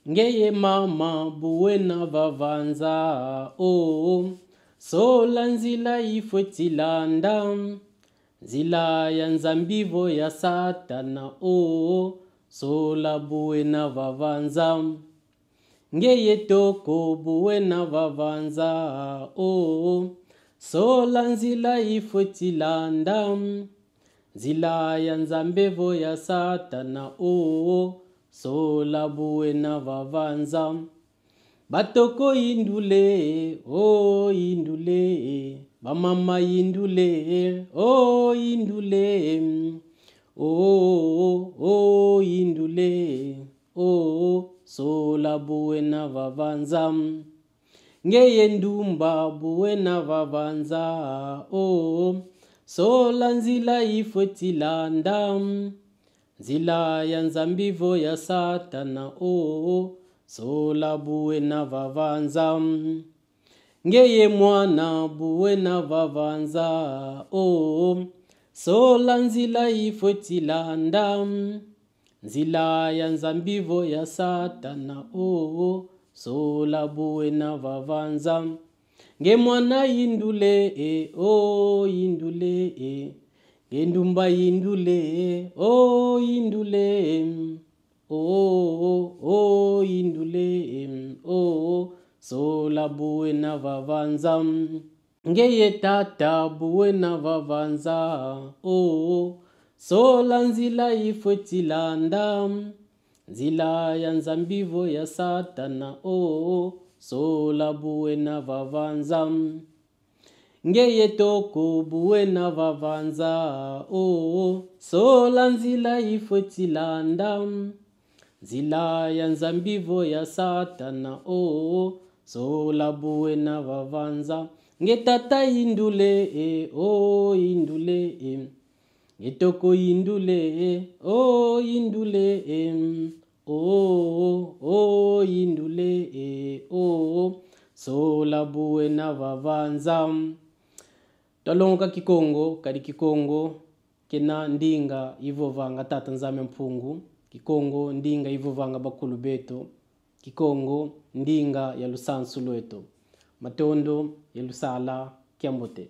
Ngeye mama buwena vavanza sola nzila ifwetilanda nzila ya nzambivo ya satana sola buwena vavanza ngeye toko buwena vavanza sola nzila ifwetilanda nzila ya nzambivo ya satana sola buwena vavanza batoko indule indule bamama indule indule indule sola buwena vavanza ngeye ndumba buwena vavanza sola nzila ifwetilanda nzila ya nzambivo ya satana sola buwena vavanza ngeye mwana buwena vavanza sola nzila ifwetilanda nzila ya nzambivo ya satana sola buwena vavanza nge mwana indule indule ngendumba indule indule indule sola buwena vavanza ngeye tata buwena vavanza sola nzila ifwetilanda nzila ya nzambivo ya satana sola buwena vavanza ngeye toko buwena vavanza sola nzila ifwetilanda nzila ya nzambivo ya satana sola buwena vavanza nge tata indule indule ngetoko indule indule indule sola buwena vavanza twalonga kikongo kadi kikongo kena ndinga ivovanga tata nzame mpungu kikongo ndinga ivovanga bakulu beto kikongo ndinga ya lusansu lweto matondo ya lusala kiambote